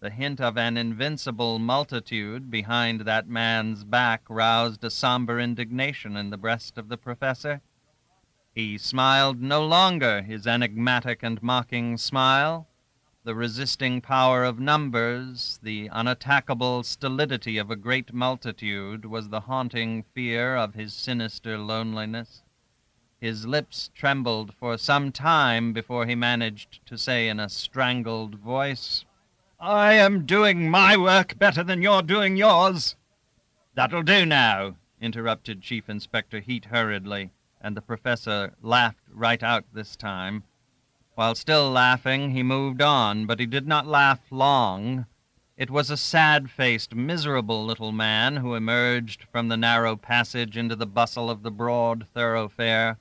The hint of an invincible multitude behind that man's back roused a somber indignation in the breast of the professor. He smiled no longer his enigmatic and mocking smile. The resisting power of numbers, the unattackable stolidity of a great multitude, was the haunting fear of his sinister loneliness. His lips trembled for some time before he managed to say in a strangled voice, "I am doing my work better than you're doing yours." "That'll do now," interrupted Chief Inspector Heat hurriedly, and the professor laughed right out this time. While still laughing, he moved on, but he did not laugh long. It was a sad-faced, miserable little man who emerged from the narrow passage into the bustle of the broad thoroughfare.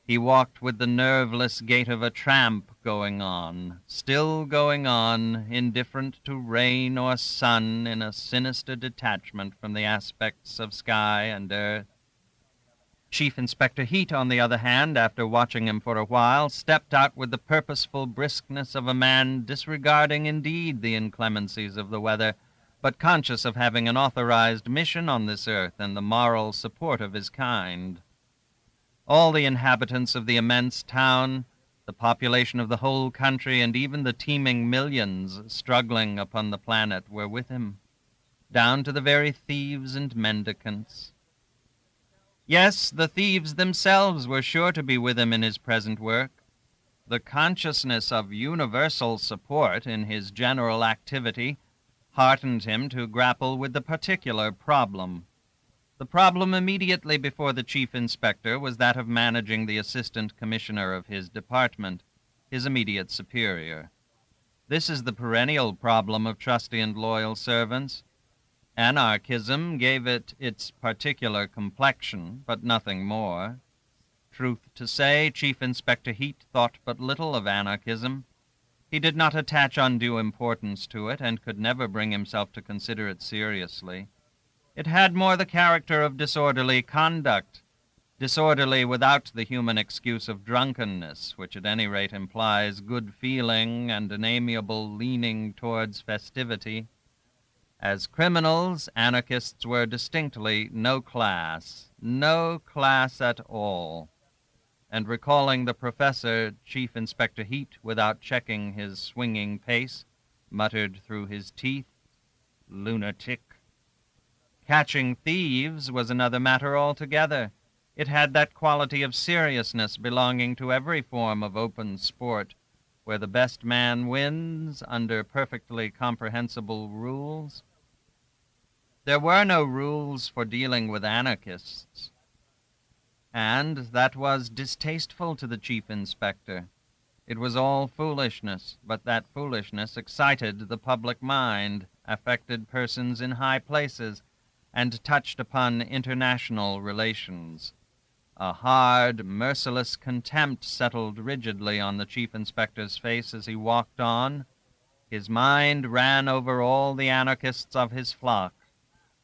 He walked with the nerveless gait of a tramp, still going on, indifferent to rain or sun, in a sinister detachment from the aspects of sky and earth. Chief Inspector Heat, on the other hand, after watching him for a while, stepped out with the purposeful briskness of a man disregarding indeed the inclemencies of the weather, but conscious of having an authorized mission on this earth and the moral support of his kind. All the inhabitants of the immense town, the population of the whole country, and even the teeming millions struggling upon the planet were with him, down to the very thieves and mendicants. Yes, the thieves themselves were sure to be with him in his present work. The consciousness of universal support in his general activity heartened him to grapple with the particular problem. The problem immediately before the chief inspector was that of managing the assistant commissioner of his department, his immediate superior. This is the perennial problem of trusty and loyal servants. Anarchism gave it its particular complexion, but nothing more. Truth to say, Chief Inspector Heat thought but little of anarchism. He did not attach undue importance to it, and could never bring himself to consider it seriously. It had more the character of disorderly conduct, disorderly without the human excuse of drunkenness, which at any rate implies good feeling and an amiable leaning towards festivity. As criminals, anarchists were distinctly no class at all. And recalling the professor, Chief Inspector Heat, without checking his swinging pace, muttered through his teeth, "Lunatic." Catching thieves was another matter altogether. It had that quality of seriousness belonging to every form of open sport, where the best man wins under perfectly comprehensible rules. There were no rules for dealing with anarchists, and that was distasteful to the chief inspector. It was all foolishness, but that foolishness excited the public mind, affected persons in high places, and touched upon international relations. A hard, merciless contempt settled rigidly on the chief inspector's face as he walked on. His mind ran over all the anarchists of his flock.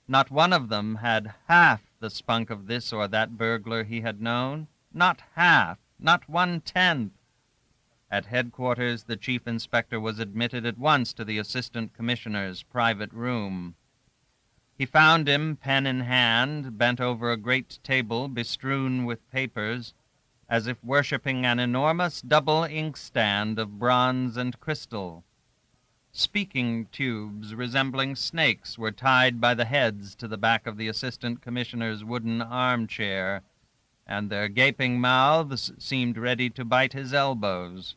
Not one of them had half the spunk of this or that burglar he had known. Not half, not 1/10. At headquarters, the chief inspector was admitted at once to the assistant commissioner's private room. He found him, pen in hand, bent over a great table bestrewn with papers, as if worshipping an enormous double inkstand of bronze and crystal. Speaking tubes resembling snakes were tied by the heads to the back of the assistant commissioner's wooden armchair, and their gaping mouths seemed ready to bite his elbows.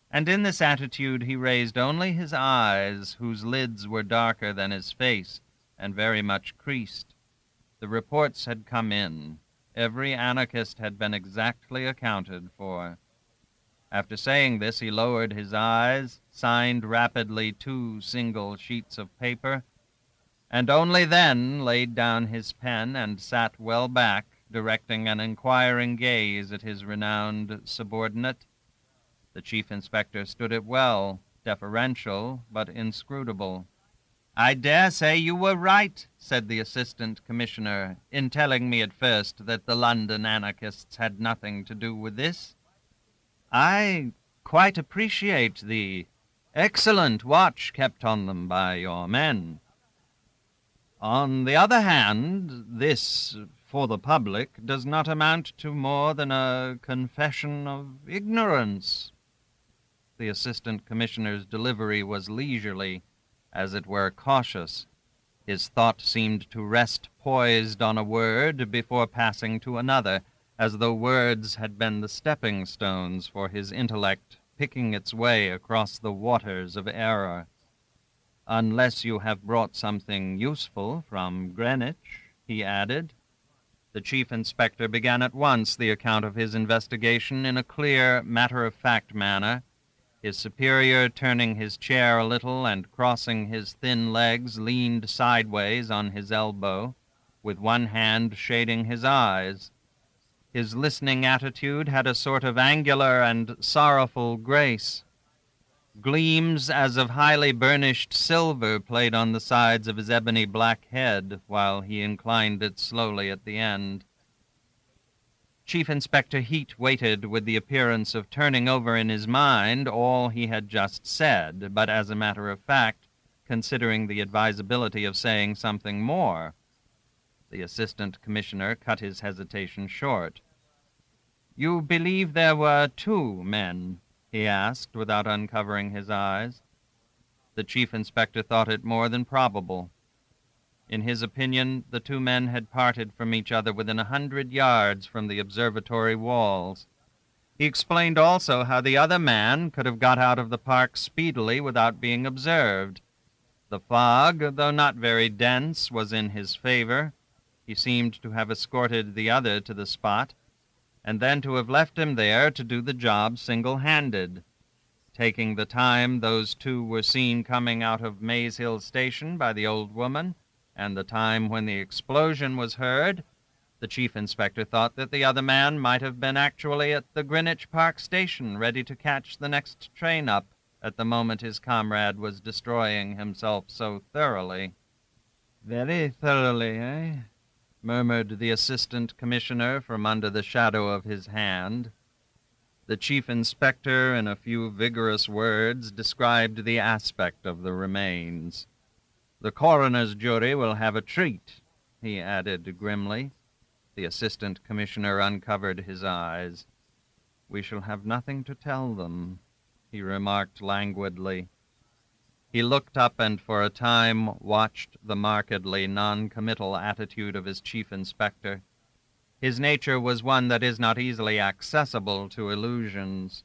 And in this attitude he raised only his eyes, whose lids were darker than his face, and very much creased. The reports had come in. Every anarchist had been exactly accounted for. After saying this, he lowered his eyes, signed rapidly 2 single sheets of paper, and only then laid down his pen and sat well back, directing an inquiring gaze at his renowned subordinate. The chief inspector stood it well, deferential but inscrutable. "I dare say you were right," said the assistant commissioner, "in telling me at first that the London anarchists had nothing to do with this. I quite appreciate the Excellent watch kept on them by your men. On the other hand, this, for the public, does not amount to more than a confession of ignorance." The Assistant Commissioner's delivery was leisurely, as it were cautious. His thought seemed to rest poised on a word before passing to another, as though words had been the stepping stones for his intellect picking its way across the waters of error. "Unless you have brought something useful from Greenwich," he added. The chief inspector began at once the account of his investigation in a clear, matter-of-fact manner, his superior turning his chair a little and crossing his thin legs leaned sideways on his elbow, with one hand shading his eyes. His listening attitude had a sort of angular and sorrowful grace. Gleams as of highly burnished silver played on the sides of his ebony black head, while he inclined it slowly at the end. Chief Inspector Heat waited with the appearance of turning over in his mind all he had just said, but as a matter of fact, considering the advisability of saying something more. The Assistant Commissioner cut his hesitation short. "You believe there were 2 men?" he asked, without uncovering his eyes. The chief inspector thought it more than probable. In his opinion, the 2 men had parted from each other within 100 yards from the observatory walls. He explained also how the other man could have got out of the park speedily without being observed. The fog, though not very dense, was in his favor. He seemed to have escorted the other to the spot, and then to have left him there to do the job single-handed. Taking the time those 2 were seen coming out of Maze Hill Station by the old woman, and the time when the explosion was heard, the chief inspector thought that the other man might have been actually at the Greenwich Park station, ready to catch the next train up at the moment his comrade was destroying himself so thoroughly. "Very thoroughly, eh?" murmured the Assistant Commissioner from under the shadow of his hand. The Chief Inspector, in a few vigorous words, described the aspect of the remains. "The coroner's jury will have a treat," he added grimly. The Assistant Commissioner uncovered his eyes. "We shall have nothing to tell them," he remarked languidly. He looked up and for a time watched the markedly non-committal attitude of his chief inspector. His nature was one that is not easily accessible to illusions.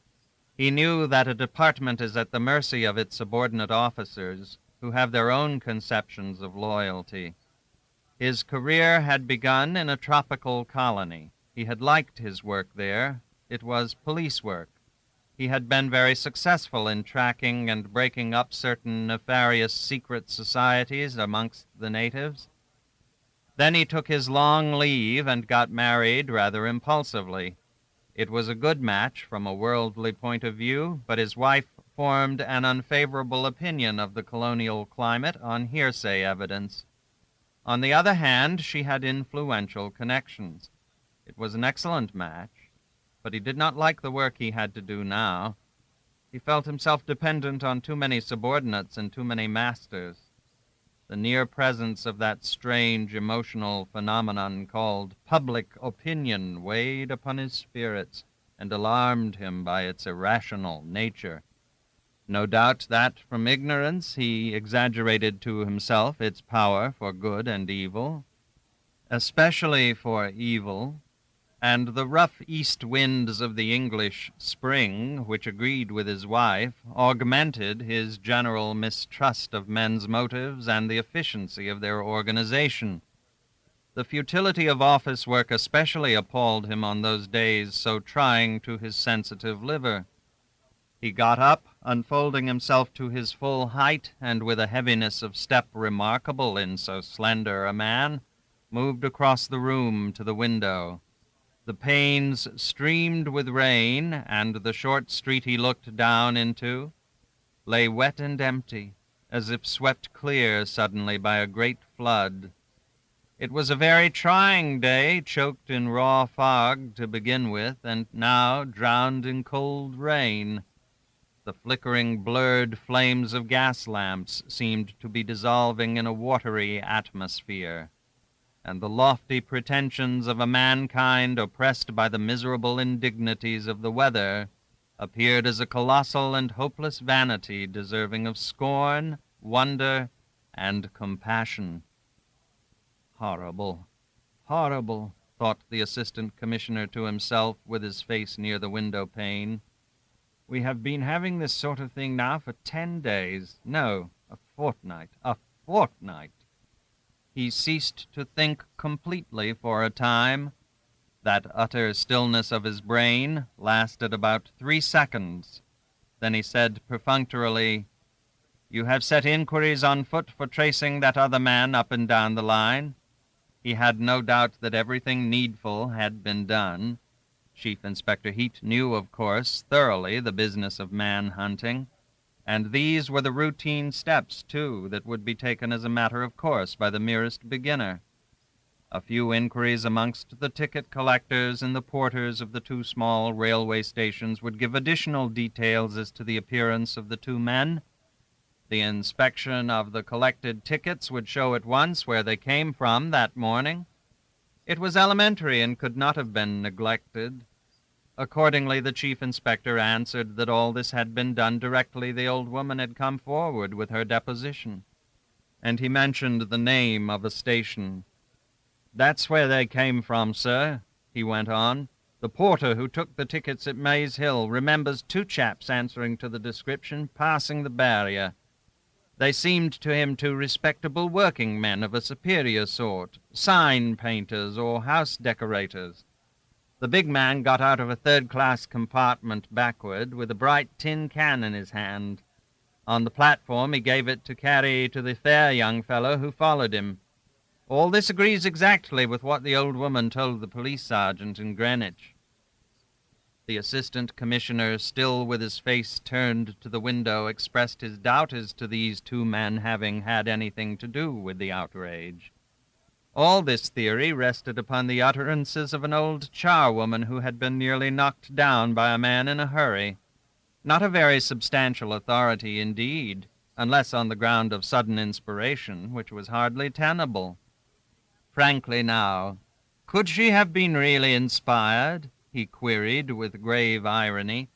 He knew that a department is at the mercy of its subordinate officers, who have their own conceptions of loyalty. His career had begun in a tropical colony. He had liked his work there. It was police work. He had been very successful in tracking and breaking up certain nefarious secret societies amongst the natives. Then he took his long leave and got married rather impulsively. It was a good match from a worldly point of view, but his wife formed an unfavorable opinion of the colonial climate on hearsay evidence. On the other hand, she had influential connections. It was an excellent match, but he did not like the work he had to do now. He felt himself dependent on too many subordinates and too many masters. The near presence of that strange emotional phenomenon called public opinion weighed upon his spirits and alarmed him by its irrational nature. No doubt that, from ignorance, he exaggerated to himself its power for good and evil, especially for evil, and the rough east winds of the English spring, which agreed with his wife, augmented his general mistrust of men's motives and the efficiency of their organization. The futility of office work especially appalled him on those days so trying to his sensitive liver. He got up, unfolding himself to his full height, and with a heaviness of step remarkable in so slender a man, moved across the room to the window. The panes streamed with rain, and the short street he looked down into lay wet and empty, as if swept clear suddenly by a great flood. It was a very trying day, choked in raw fog to begin with, and now drowned in cold rain. The flickering, blurred flames of gas lamps seemed to be dissolving in a watery atmosphere, and the lofty pretensions of a mankind oppressed by the miserable indignities of the weather appeared as a colossal and hopeless vanity deserving of scorn, wonder, and compassion. Horrible, horrible, thought the assistant commissioner to himself, with his face near the window pane. We have been having this sort of thing now for 10 days. No, a fortnight. A fortnight. He ceased to think completely for a time. That utter stillness of his brain lasted about 3 seconds. Then he said perfunctorily, "You have set inquiries on foot for tracing that other man up and down the line?" He had no doubt that everything needful had been done. Chief Inspector Heat knew, of course, thoroughly the business of man-hunting, and these were the routine steps, too, that would be taken as a matter of course by the merest beginner. A few inquiries amongst the ticket collectors and the porters of the 2 small railway stations would give additional details as to the appearance of the 2 men. The inspection of the collected tickets would show at once where they came from that morning. It was elementary and could not have been neglected. Accordingly, the chief inspector answered that all this had been done directly the old woman had come forward with her deposition, and he mentioned the name of a station. "That's where they came from, sir," he went on. "The porter who took the tickets at Maze Hill remembers 2 chaps answering to the description passing the barrier. They seemed to him 2 respectable working men of a superior sort, sign painters or house decorators. The big man got out of a 3rd-class compartment backward with a bright tin can in his hand. On the platform he gave it to carry to the fair young fellow who followed him. All this agrees exactly with what the old woman told the police sergeant in Greenwich." The assistant commissioner, still with his face turned to the window, expressed his doubt as to these 2 men having had anything to do with the outrage. All this theory rested upon the utterances of an old charwoman who had been nearly knocked down by a man in a hurry. Not a very substantial authority indeed, unless on the ground of sudden inspiration, which was hardly tenable. Frankly now, could she have been really inspired? He queried with grave irony,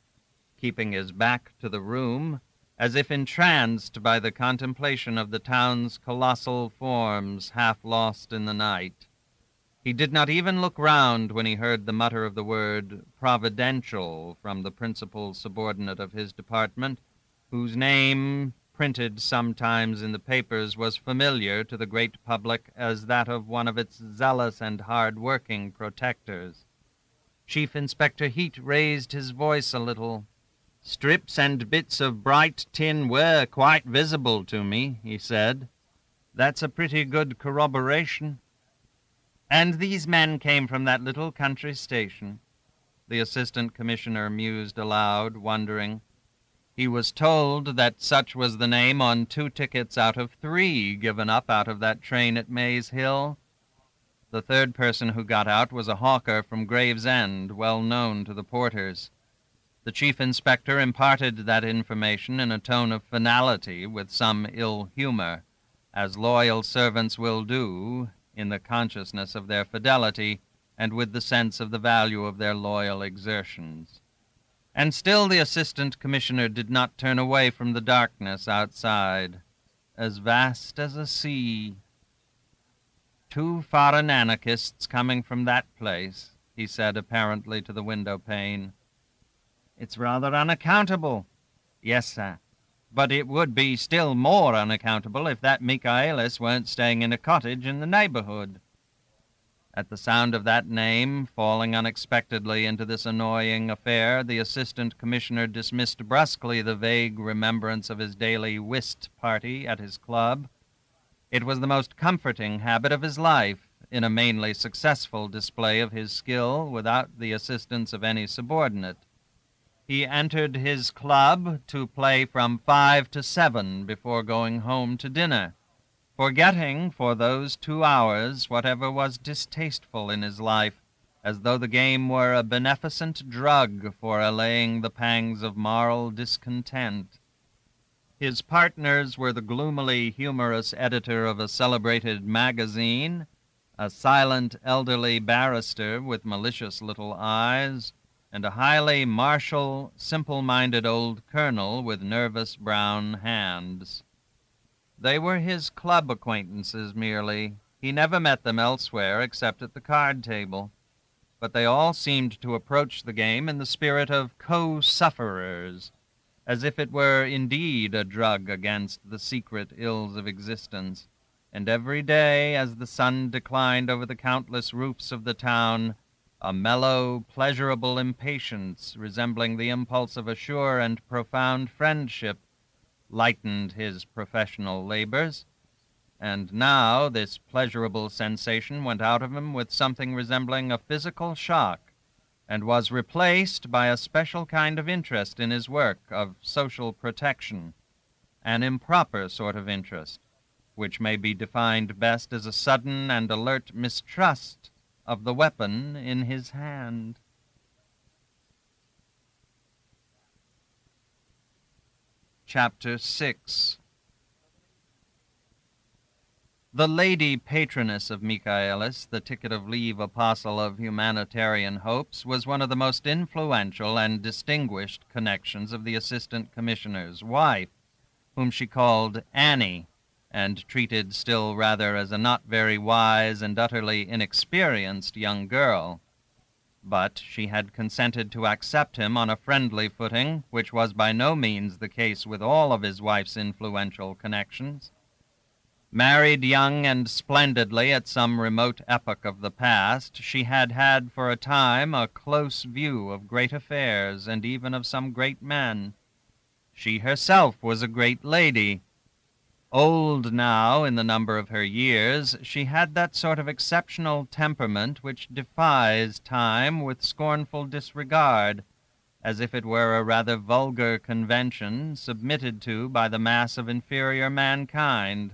keeping his back to the room, as if entranced by the contemplation of the town's colossal forms half lost in the night. He did not even look round when he heard the mutter of the word "providential" from the principal subordinate of his department, whose name, printed sometimes in the papers, was familiar to the great public as that of one of its zealous and hard-working protectors. Chief Inspector Heat raised his voice a little. "Strips and bits of bright tin were quite visible to me," he said. "That's a pretty good corroboration." "And these men came from that little country station?" The assistant commissioner mused aloud, wondering. He was told that such was the name on 2 tickets out of 3 given up out of that train at Maze Hill. The 3rd person who got out was a hawker from Gravesend, well known to the porters. The chief inspector imparted that information in a tone of finality, with some ill humor, as loyal servants will do, in the consciousness of their fidelity and with the sense of the value of their loyal exertions. And still the assistant commissioner did not turn away from the darkness outside, as vast as a sea. 2 foreign anarchists coming from that place, he said apparently to the window pane. "It's rather unaccountable." "Yes, sir. But it would be still more unaccountable if that Michaelis weren't staying in a cottage in the neighborhood." At the sound of that name, falling unexpectedly into this annoying affair, the assistant commissioner dismissed brusquely the vague remembrance of his daily whist party at his club. It was the most comforting habit of his life, in a mainly successful display of his skill without the assistance of any subordinate. He entered his club to play from 5 to 7 before going home to dinner, forgetting for those 2 hours whatever was distasteful in his life, as though the game were a beneficent drug for allaying the pangs of moral discontent. His partners were the gloomily humorous editor of a celebrated magazine, a silent elderly barrister with malicious little eyes, and a highly martial, simple-minded old colonel with nervous brown hands. They were his club acquaintances merely. He never met them elsewhere except at the card table. But they all seemed to approach the game in the spirit of co-sufferers, as if it were indeed a drug against the secret ills of existence. And every day, as the sun declined over the countless roofs of the town, a mellow, pleasurable impatience, resembling the impulse of a sure and profound friendship, lightened his professional labors. And now this pleasurable sensation went out of him with something resembling a physical shock, and was replaced by a special kind of interest in his work of social protection, an improper sort of interest, which may be defined best as a sudden and alert mistrust of the weapon in his hand. Chapter 6. The lady patroness of Michaelis, the ticket-of-leave apostle of humanitarian hopes, was one of the most influential and distinguished connections of the assistant commissioner's wife, whom she called Annie, and treated still rather as a not very wise and utterly inexperienced young girl. But she had consented to accept him on a friendly footing, which was by no means the case with all of his wife's influential connections. Married young and splendidly at some remote epoch of the past, she had had for a time a close view of great affairs and even of some great men. She herself was a great lady. Old now in the number of her years, she had that sort of exceptional temperament which defies time with scornful disregard, as if it were a rather vulgar convention submitted to by the mass of inferior mankind.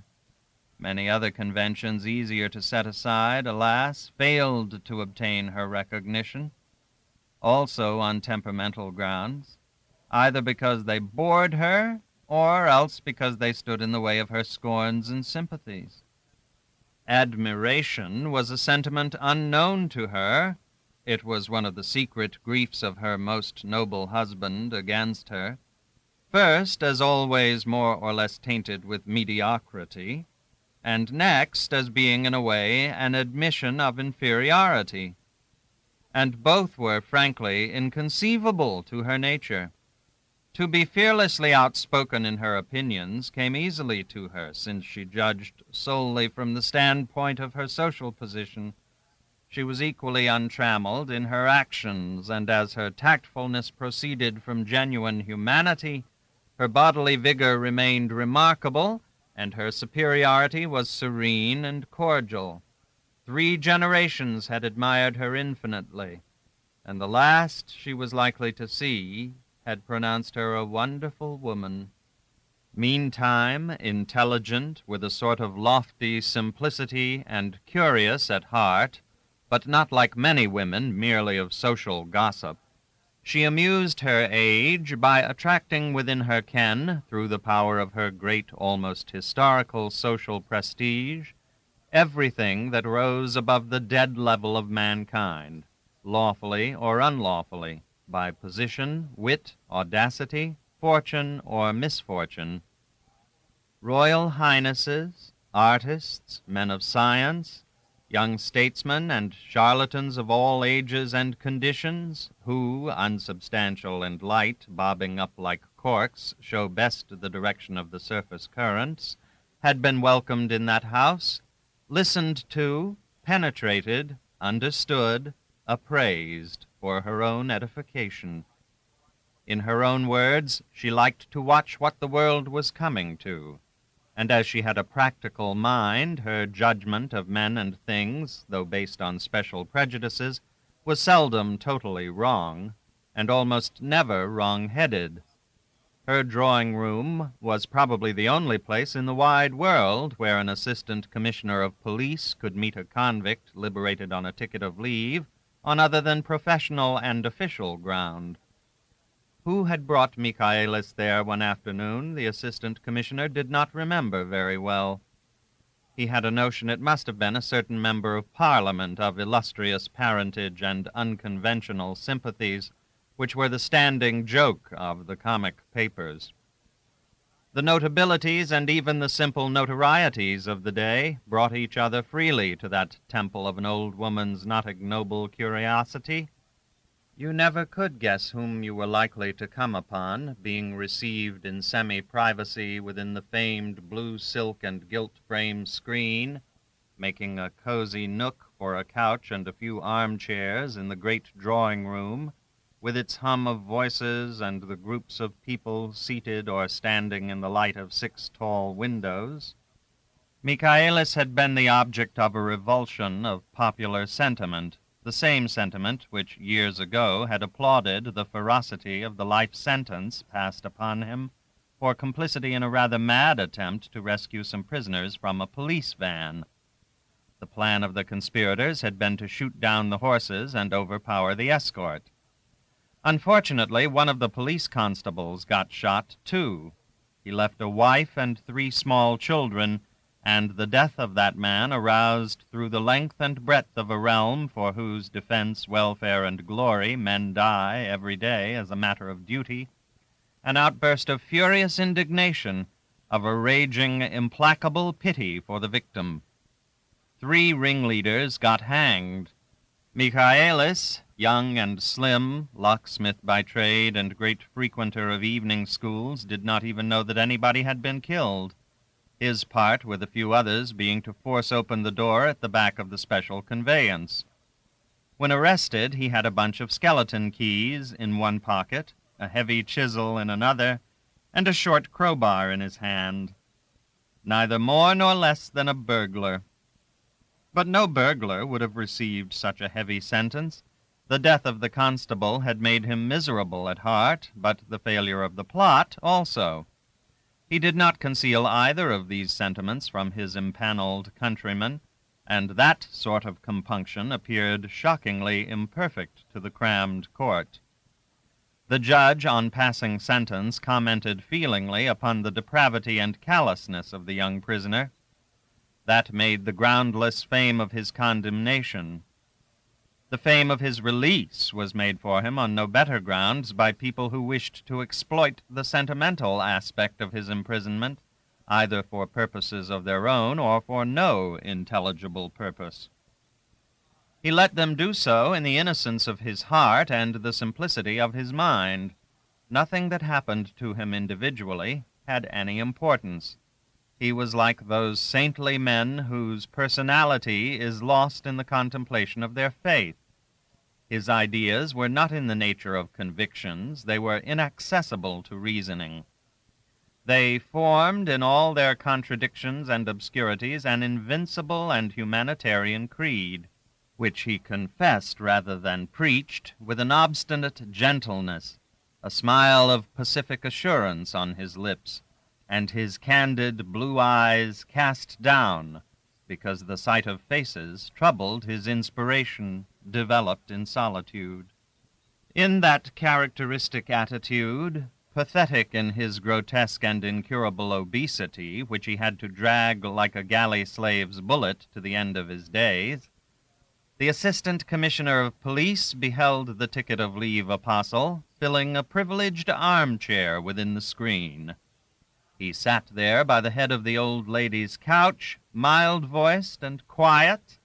Many other conventions easier to set aside, alas, failed to obtain her recognition, also on temperamental grounds, either because they bored her, or else because they stood in the way of her scorns and sympathies. Admiration was a sentiment unknown to her. It was one of the secret griefs of her most noble husband against her. First, as always more or less tainted with mediocrity, and next as being in a way an admission of inferiority. And both were frankly inconceivable to her nature. To be fearlessly outspoken in her opinions came easily to her, since she judged solely from the standpoint of her social position. She was equally untrammeled in her actions, and as her tactfulness proceeded from genuine humanity, her bodily vigor remained remarkable, and her superiority was serene and cordial. 3 generations had admired her infinitely, and the last she was likely to see had pronounced her a wonderful woman. Meantime, intelligent, with a sort of lofty simplicity, and curious at heart, but not like many women, merely of social gossip, she amused her age by attracting within her ken, through the power of her great, almost historical social prestige, everything that rose above the dead level of mankind, lawfully or unlawfully, by position, wit, audacity, fortune, or misfortune. Royal highnesses, artists, men of science, young statesmen and charlatans of all ages and conditions, who, unsubstantial and light, bobbing up like corks, show best the direction of the surface currents, had been welcomed in that house, listened to, penetrated, understood, appraised for her own edification. In her own words, she liked to watch what the world was coming to, and as she had a practical mind, her judgment of men and things, though based on special prejudices, was seldom totally wrong, and almost never wrong-headed. Her drawing-room was probably the only place in the wide world where an assistant commissioner of police could meet a convict liberated on a ticket of leave, on other than professional and official ground. Who had brought Michaelis there one afternoon, the assistant commissioner did not remember very well. He had a notion it must have been a certain member of Parliament of illustrious parentage and unconventional sympathies, which were the standing joke of the comic papers. The notabilities and even the simple notorieties of the day brought each other freely to that temple of an old woman's not ignoble curiosity. You never could guess whom you were likely to come upon, being received in semi-privacy within the famed blue silk and gilt-frame screen, making a cozy nook for a couch and a few armchairs in the great drawing-room, with its hum of voices and the groups of people seated or standing in the light of 6 tall windows. Michaelis had been the object of a revulsion of popular sentiment, the same sentiment which years ago had applauded the ferocity of the life sentence passed upon him for complicity in a rather mad attempt to rescue some prisoners from a police van. The plan of the conspirators had been to shoot down the horses and overpower the escort. Unfortunately, one of the police constables got shot, too. He left a wife and 3 small children, and the death of that man aroused through the length and breadth of a realm for whose defense, welfare, and glory men die every day as a matter of duty, an outburst of furious indignation, of a raging, implacable pity for the victim. 3 ringleaders got hanged. Michaelis, young and slim, locksmith by trade and great frequenter of evening schools, did not even know that anybody had been killed, his part, with a few others, being to force open the door at the back of the special conveyance. When arrested, he had a bunch of skeleton keys in one pocket, a heavy chisel in another, and a short crowbar in his hand. Neither more nor less than a burglar. But no burglar would have received such a heavy sentence. The death of the constable had made him miserable at heart, but the failure of the plot also. He did not conceal either of these sentiments from his empaneled countrymen, and that sort of compunction appeared shockingly imperfect to the crammed court. The judge, on passing sentence, commented feelingly upon the depravity and callousness of the young prisoner. That made the groundless fame of his condemnation. The fame of his release was made for him on no better grounds by people who wished to exploit the sentimental aspect of his imprisonment, either for purposes of their own or for no intelligible purpose. He let them do so in the innocence of his heart and the simplicity of his mind. Nothing that happened to him individually had any importance. He was like those saintly men whose personality is lost in the contemplation of their faith. His ideas were not in the nature of convictions, they were inaccessible to reasoning. They formed, in all their contradictions and obscurities, an invincible and humanitarian creed, which he confessed rather than preached, with an obstinate gentleness, a smile of pacific assurance on his lips, and his candid blue eyes cast down, because the sight of faces troubled his inspiration, developed in solitude. In that characteristic attitude, pathetic in his grotesque and incurable obesity, which he had to drag like a galley slave's bullet to the end of his days, the assistant commissioner of police beheld the ticket of leave apostle filling a privileged armchair within the screen. He sat there by the head of the old lady's couch, mild-voiced and quiet,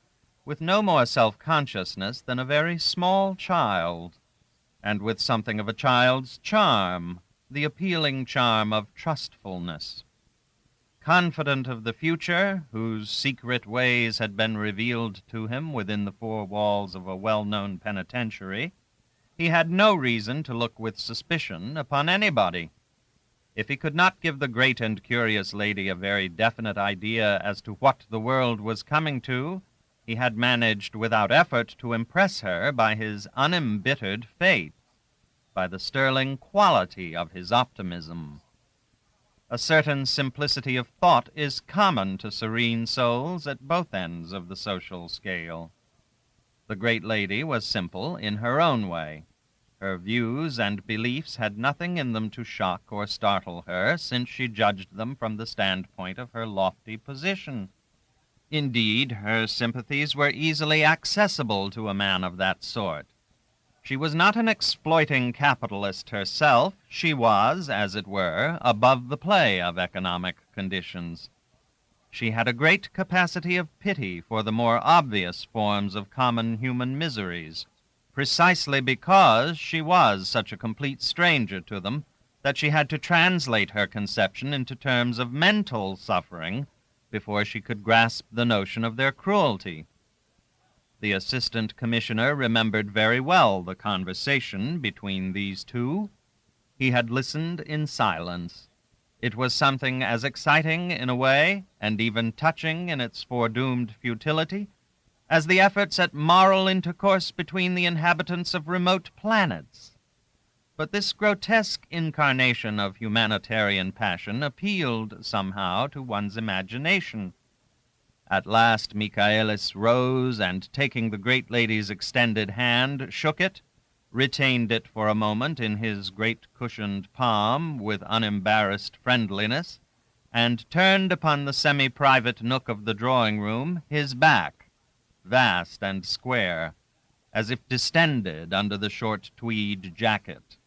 with no more self-consciousness than a very small child, and with something of a child's charm, the appealing charm of trustfulness. Confident of the future, whose secret ways had been revealed to him within the 4 walls of a well-known penitentiary, he had no reason to look with suspicion upon anybody. If he could not give the great and curious lady a very definite idea as to what the world was coming to, he had managed without effort to impress her by his unembittered faith, by the sterling quality of his optimism. A certain simplicity of thought is common to serene souls at both ends of the social scale. The great lady was simple in her own way. Her views and beliefs had nothing in them to shock or startle her, since she judged them from the standpoint of her lofty position. Indeed, her sympathies were easily accessible to a man of that sort. She was not an exploiting capitalist herself. She was, as it were, above the play of economic conditions. She had a great capacity of pity for the more obvious forms of common human miseries, precisely because she was such a complete stranger to them that she had to translate her conception into terms of mental suffering before she could grasp the notion of their cruelty. The assistant commissioner remembered very well the conversation between these two. He had listened in silence. It was something as exciting in a way, and even touching in its foredoomed futility, as the efforts at moral intercourse between the inhabitants of remote planets. But this grotesque incarnation of humanitarian passion appealed somehow to one's imagination. At last Michaelis rose, and taking the great lady's extended hand, shook it, retained it for a moment in his great cushioned palm with unembarrassed friendliness, and turned upon the semi-private nook of the drawing-room his back, vast and square, as if distended under the short tweed jacket.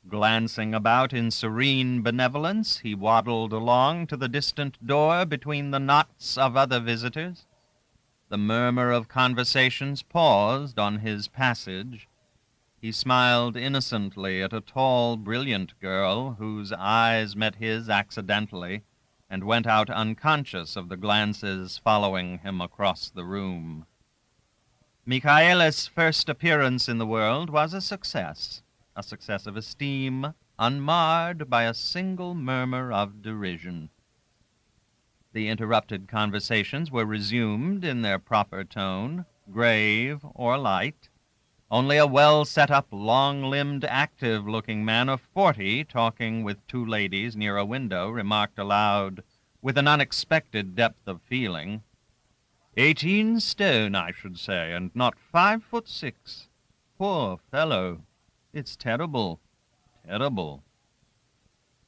Glancing about in serene benevolence, he waddled along to the distant door between the knots of other visitors. The murmur of conversations paused on his passage. He smiled innocently at a tall, brilliant girl whose eyes met his accidentally, and went out unconscious of the glances following him across the room. Michaelis' first appearance in the world was a success of esteem, unmarred by a single murmur of derision. The interrupted conversations were resumed in their proper tone, grave or light. Only a well-set-up, long-limbed, active-looking man of 40, talking with two ladies near a window, remarked aloud, with an unexpected depth of feeling, 18 stone, I should say, and not 5'6". Poor fellow! It's terrible, terrible.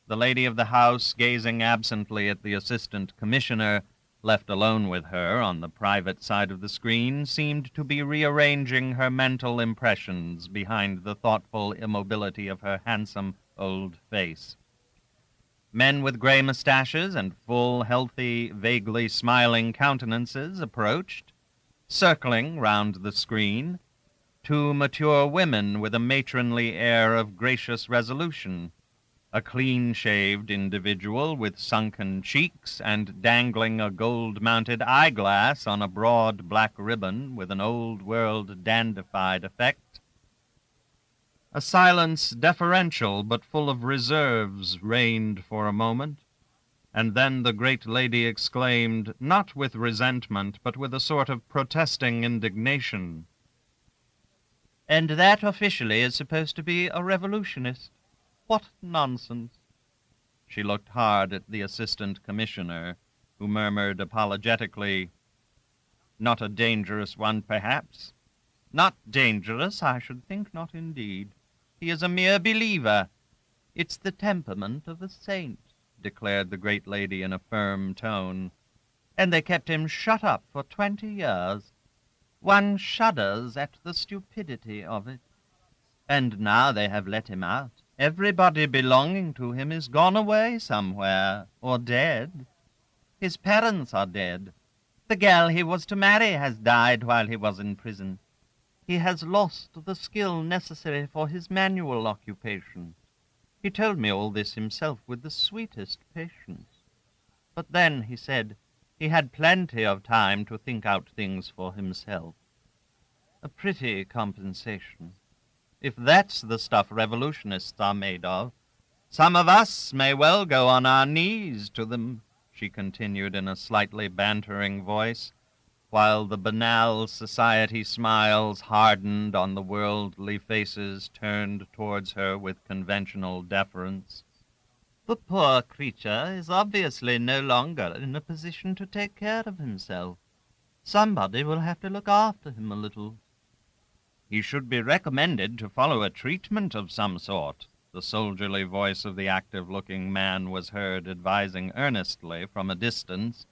The lady of the house, gazing absently at the assistant commissioner, left alone with her on the private side of the screen, seemed to be rearranging her mental impressions behind the thoughtful immobility of her handsome old face. Men with gray mustaches and full, healthy, vaguely smiling countenances approached, circling round the screen. Two mature women with a matronly air of gracious resolution, a clean-shaved individual with sunken cheeks and dangling a gold-mounted eyeglass on a broad black ribbon with an old-world dandified effect. A silence deferential but full of reserves reigned for a moment, and then the great lady exclaimed, not with resentment, but with a sort of protesting indignation, "And that officially is supposed to be a revolutionist? What nonsense!" She looked hard at the assistant commissioner, who murmured apologetically, "Not a dangerous one, perhaps." "Not dangerous? I should think not, indeed. He is a mere believer." "It's the temperament of a saint," declared the great lady in a firm tone. "And they kept him shut up for 20 years. One shudders at the stupidity of it. And now they have let him out. Everybody belonging to him is gone away somewhere, or dead. His parents are dead. The girl he was to marry has died while he was in prison. He has lost the skill necessary for his manual occupation. He told me all this himself with the sweetest patience. But then, he said, he had plenty of time to think out things for himself. A pretty compensation. If that's the stuff revolutionists are made of, some of us may well go on our knees to them," she continued in a slightly bantering voice, while the banal society smiles hardened on the worldly faces turned towards her with conventional deference. "The poor creature is obviously no longer in a position to take care of himself. Somebody will have to look after him a little." "He should be recommended to follow a treatment of some sort," the soldierly voice of the active-looking man was heard advising earnestly from a distance.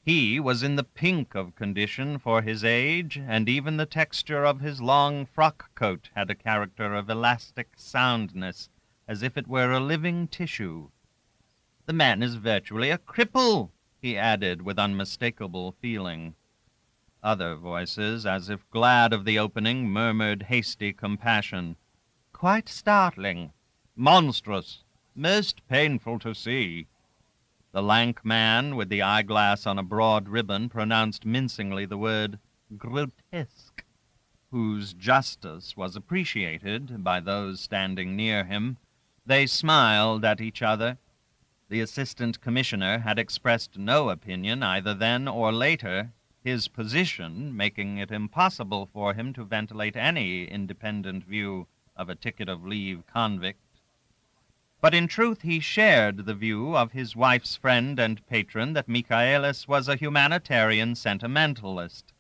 He was in the pink of condition for his age, and even the texture of his long frock-coat had a character of elastic soundness, as if it were a living tissue. "The man is virtually a cripple," he added with unmistakable feeling. Other voices, as if glad of the opening, murmured hasty compassion. "Quite startling." "Monstrous." "Most painful to see." The lank man with the eyeglass on a broad ribbon pronounced mincingly the word grotesque, whose justice was appreciated by those standing near him. They smiled at each other. The assistant commissioner had expressed no opinion either then or later, his position making it impossible for him to ventilate any independent view of a ticket of leave convict. But in truth he shared the view of his wife's friend and patron that Michaelis was a humanitarian sentimentalist,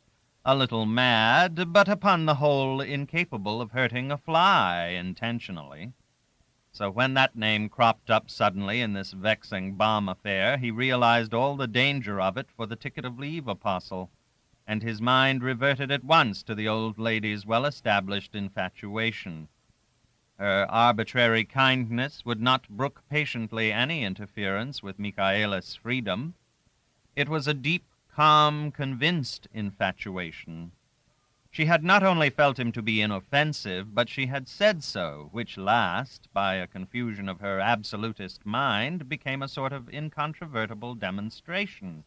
a little mad, but upon the whole incapable of hurting a fly intentionally. So when that name cropped up suddenly in this vexing bomb affair, he realized all the danger of it for the ticket of leave apostle, and his mind reverted at once to the old lady's well-established infatuation. Her arbitrary kindness would not brook patiently any interference with Michaelis' freedom. It was a deep, calm, convinced infatuation. She had not only felt him to be inoffensive, but she had said so, which last, by a confusion of her absolutist mind, became a sort of incontrovertible demonstration.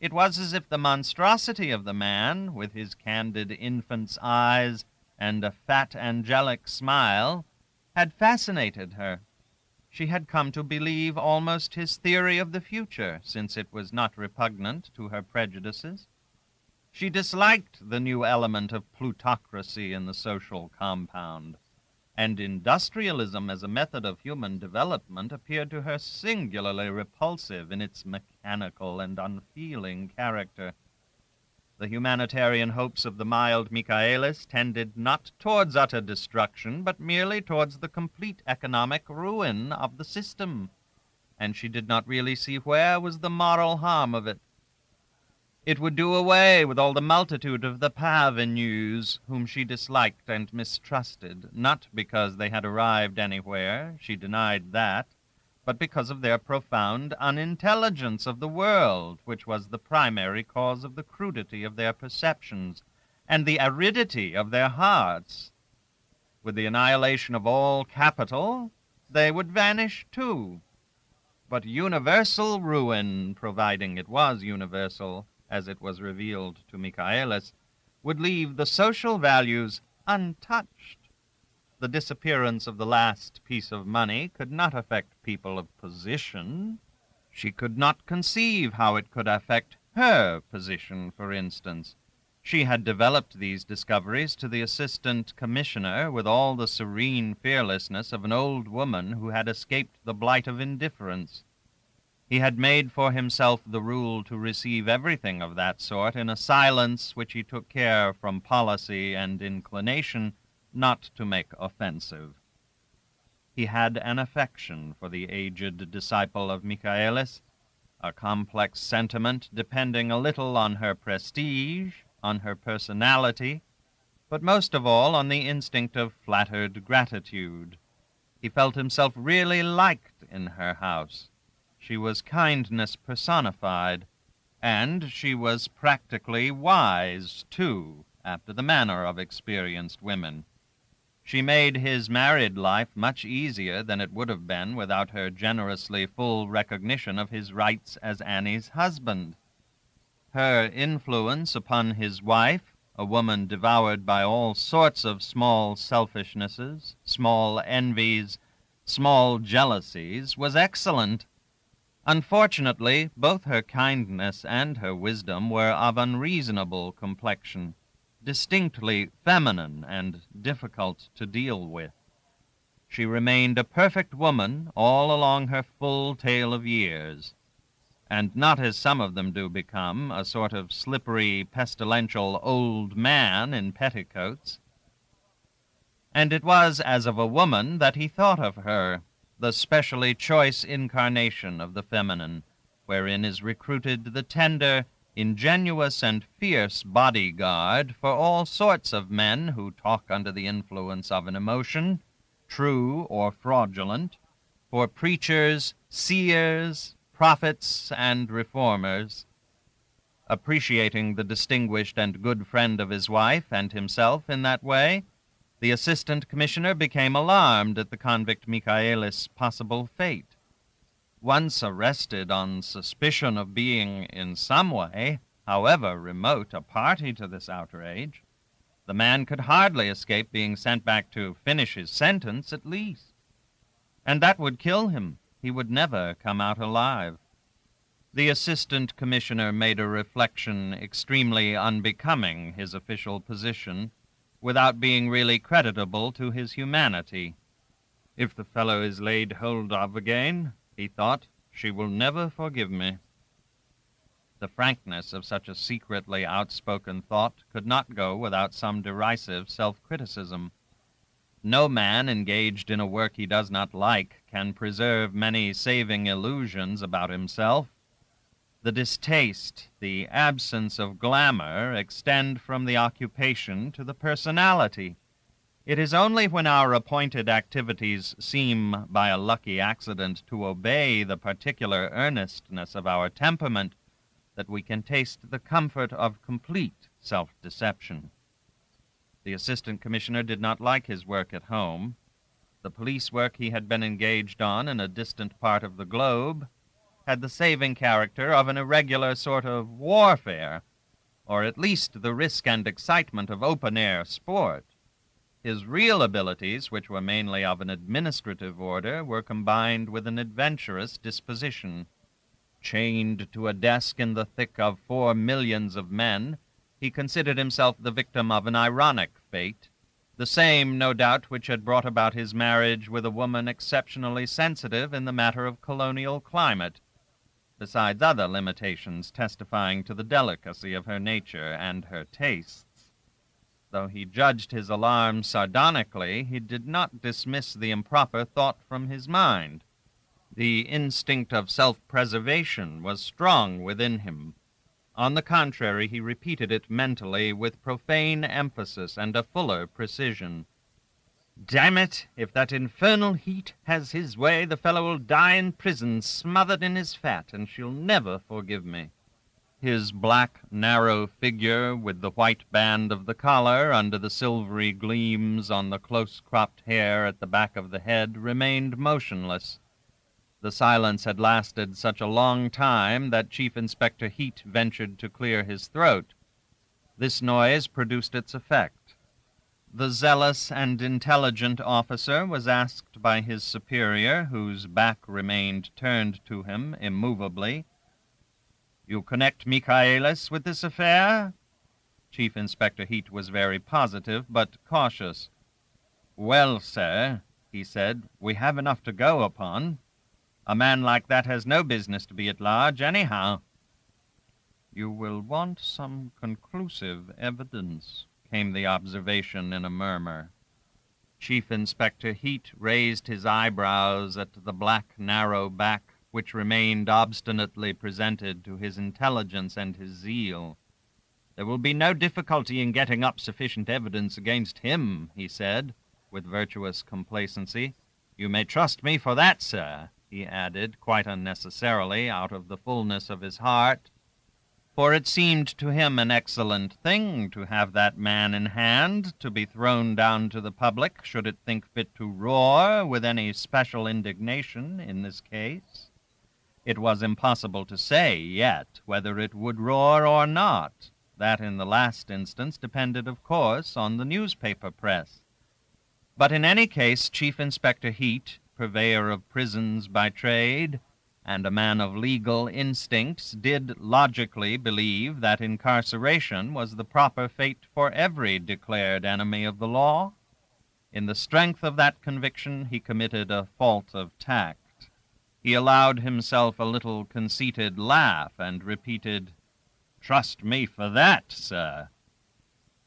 It was as if the monstrosity of the man, with his candid infant's eyes and a fat angelic smile, had fascinated her. She had come to believe almost his theory of the future, since it was not repugnant to her prejudices. She disliked the new element of plutocracy in the social compound, and industrialism as a method of human development appeared to her singularly repulsive in its mechanical and unfeeling character. The humanitarian hopes of the mild Michaelis tended not towards utter destruction, but merely towards the complete economic ruin of the system, and she did not really see where was the moral harm of it. It would do away with all the multitude of the parvenus whom she disliked and mistrusted, not because they had arrived anywhere, she denied that, but because of their profound unintelligence of the world, which was the primary cause of the crudity of their perceptions and the aridity of their hearts. With the annihilation of all capital, they would vanish too. But universal ruin, providing it was universal, as it was revealed to Michaelis, would leave the social values untouched. The disappearance of the last piece of money could not affect people of position. She could not conceive how it could affect her position, for instance. She had developed these discoveries to the assistant commissioner with all the serene fearlessness of an old woman who had escaped the blight of indifference. He had made for himself the rule to receive everything of that sort in a silence which he took care from policy and inclination not to make offensive. He had an affection for the aged disciple of Michaelis, a complex sentiment depending a little on her prestige, on her personality, but most of all on the instinct of flattered gratitude. He felt himself really liked in her house. She was kindness personified, and she was practically wise, too, after the manner of experienced women. She made his married life much easier than it would have been without her generously full recognition of his rights as Annie's husband. Her influence upon his wife, a woman devoured by all sorts of small selfishnesses, small envies, small jealousies, was excellent. Unfortunately, both her kindness and her wisdom were of unreasonable complexion, distinctly feminine and difficult to deal with. She remained a perfect woman all along her full tale of years. and not as some of them do become, a sort of slippery, pestilential old man in petticoats. And it was as of a woman that he thought of her, the specially choice incarnation of the feminine, wherein is recruited the tender, ingenuous, and fierce bodyguard for all sorts of men who talk under the influence of an emotion, true or fraudulent, for preachers, seers, prophets, and reformers. Appreciating the distinguished and good friend of his wife and himself in that way, the assistant commissioner became alarmed at the convict Michaelis' possible fate. Once arrested on suspicion of being in some way, however remote, a party to this outrage, the man could hardly escape being sent back to finish his sentence at least. And that would kill him. He would never come out alive. The assistant commissioner made a reflection extremely unbecoming his official position, without being really creditable to his humanity. If the fellow is laid hold of again, he thought, she will never forgive me. The frankness of such a secretly outspoken thought could not go without some derisive self-criticism. No man engaged in a work he does not like can preserve many saving illusions about himself. The distaste, the absence of glamour extend from the occupation to the personality. It is only when our appointed activities seem by a lucky accident to obey the particular earnestness of our temperament that we can taste the comfort of complete self-deception. The assistant commissioner did not like his work at home. The police work he had been engaged on in a distant part of the globe had the saving character of an irregular sort of warfare, or at least the risk and excitement of open-air sport. His real abilities, which were mainly of an administrative order, were combined with an adventurous disposition. Chained to a desk in the thick of 4 millions of men, he considered himself the victim of an ironic fate, the same, no doubt, which had brought about his marriage with a woman exceptionally sensitive in the matter of colonial climate, besides other limitations testifying to the delicacy of her nature and her tastes. Though he judged his alarm sardonically, he did not dismiss the improper thought from his mind. The instinct of self-preservation was strong within him. On the contrary, he repeated it mentally with profane emphasis and a fuller precision. "Damn it, if that infernal heat has his way, the fellow will die in prison, smothered in his fat, and she'll never forgive me." His black, narrow figure, with the white band of the collar under the silvery gleams on the close-cropped hair at the back of the head, remained motionless. The silence had lasted such a long time that Chief Inspector Heat ventured to clear his throat. This noise produced its effect. The zealous and intelligent officer was asked by his superior, whose back remained turned to him immovably, "You connect Michaelis with this affair?" Chief Inspector Heat was very positive, but cautious. "Well, sir," he said, "we have enough to go upon. A man like that has no business to be at large, anyhow." "You will want some conclusive evidence," came the observation in a murmur. Chief Inspector Heat raised his eyebrows at the black, narrow back which remained obstinately presented to his intelligence and his zeal. "There will be no difficulty in getting up sufficient evidence against him," he said, with virtuous complacency. "You may trust me for that, sir," he added, quite unnecessarily, out of the fullness of his heart, for it seemed to him an excellent thing to have that man in hand, to be thrown down to the public, should it think fit to roar with any special indignation in this case. It was impossible to say yet whether it would roar or not. That, in the last instance, depended, of course, on the newspaper press. But in any case, Chief Inspector Heat, purveyor of prisons by trade, and a man of legal instincts, did logically believe that incarceration was the proper fate for every declared enemy of the law. In the strength of that conviction, he committed a fault of tact. He allowed himself a little conceited laugh and repeated, "Trust me for that, sir."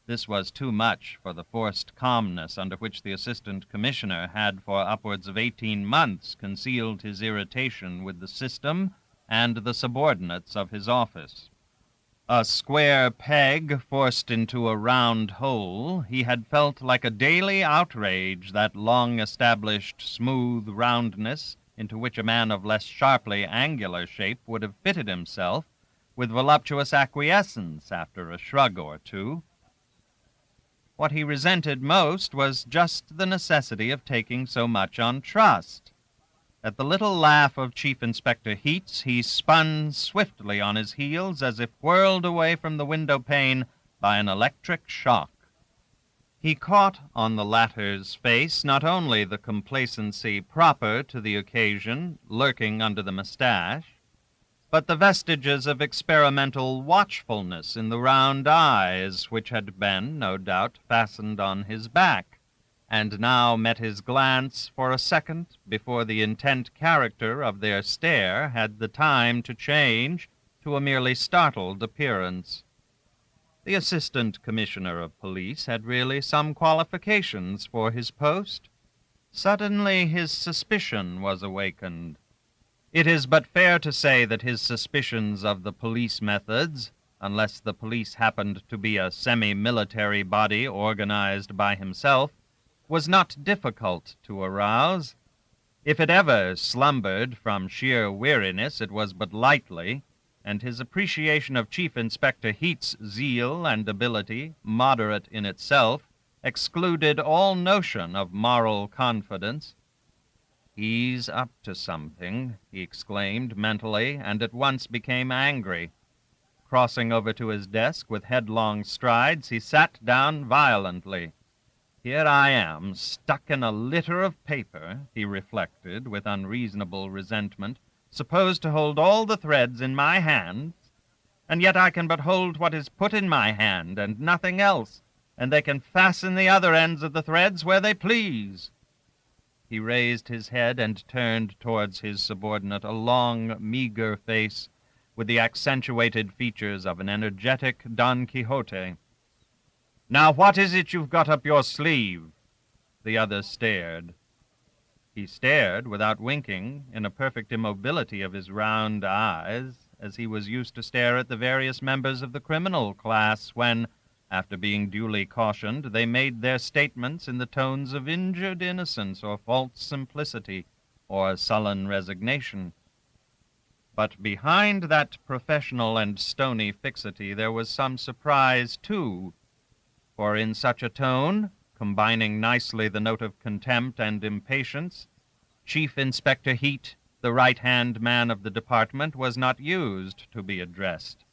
This was too much for the forced calmness under which the assistant commissioner had for upwards of 18 months concealed his irritation with the system and the subordinates of his office. A square peg forced into a round hole, he had felt like a daily outrage that long-established smooth roundness into which a man of less sharply angular shape would have fitted himself with voluptuous acquiescence after a shrug or two. What he resented most was just the necessity of taking so much on trust. At the little laugh of Chief Inspector Heat's, he spun swiftly on his heels as if whirled away from the window pane by an electric shock. He caught on the latter's face not only the complacency proper to the occasion lurking under the mustache, but the vestiges of experimental watchfulness in the round eyes which had been, no doubt, fastened on his back, and now met his glance for a second before the intent character of their stare had the time to change to a merely startled appearance. The Assistant Commissioner of Police had really some qualifications for his post. Suddenly his suspicion was awakened. It is but fair to say that his suspicions of the police methods, unless the police happened to be a semi-military body organized by himself, was not difficult to arouse. If it ever slumbered from sheer weariness, it was but lightly, and his appreciation of Chief Inspector Heat's zeal and ability, moderate in itself, excluded all notion of moral confidence. "He's up to something," he exclaimed mentally, and at once became angry. Crossing over to his desk with headlong strides, he sat down violently. "Here I am, stuck in a litter of paper," he reflected with unreasonable resentment, "supposed to hold all the threads in my hands, and yet I can but hold what is put in my hand and nothing else, and they can fasten the other ends of the threads where they please." He raised his head and turned towards his subordinate a long, meager face with the accentuated features of an energetic Don Quixote. "Now what is it you've got up your sleeve?" The other stared. He stared without winking, in a perfect immobility of his round eyes, as he was used to stare at the various members of the criminal class when, after being duly cautioned, they made their statements in the tones of injured innocence or false simplicity or sullen resignation. But behind that professional and stony fixity there was some surprise, too, for in such a tone, combining nicely the note of contempt and impatience, Chief Inspector Heat, the right-hand man of the department, was not used to be addressed.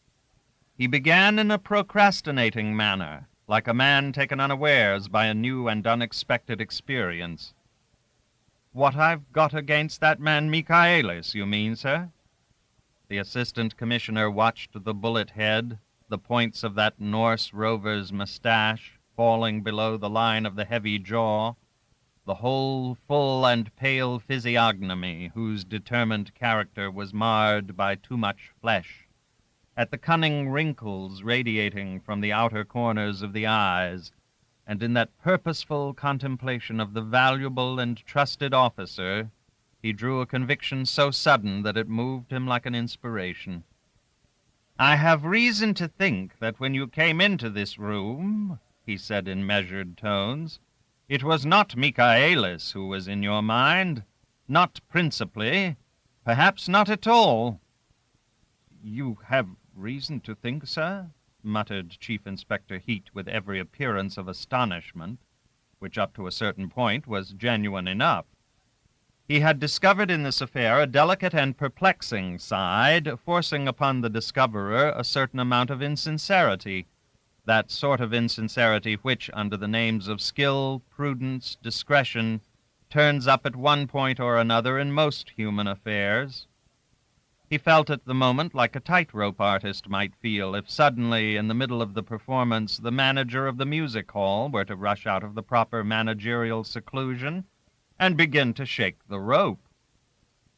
He began in a procrastinating manner, like a man taken unawares by a new and unexpected experience. "What I've got against that man Michaelis, you mean, sir?" The assistant commissioner watched the bullet head, the points of that Norse rover's mustache falling below the line of the heavy jaw, the whole full and pale physiognomy whose determined character was marred by too much flesh, at the cunning wrinkles radiating from the outer corners of the eyes, and in that purposeful contemplation of the valuable and trusted officer, he drew a conviction so sudden that it moved him like an inspiration. "I have reason to think that when you came into this room," he said in measured tones, "it was not Michaelis who was in your mind, not principally, perhaps not at all." "You have reason to think, sir?" muttered Chief Inspector Heat with every appearance of astonishment, which up to a certain point was genuine enough. He had discovered in this affair a delicate and perplexing side, forcing upon the discoverer a certain amount of insincerity, that sort of insincerity which, under the names of skill, prudence, discretion, turns up at one point or another in most human affairs. He felt at the moment like a tightrope artist might feel if suddenly, in the middle of the performance, the manager of the music hall were to rush out of the proper managerial seclusion and begin to shake the rope.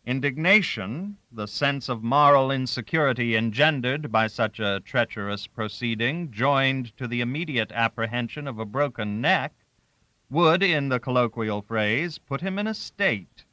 Indignation, the sense of moral insecurity engendered by such a treacherous proceeding, joined to the immediate apprehension of a broken neck, would, in the colloquial phrase, put him in a state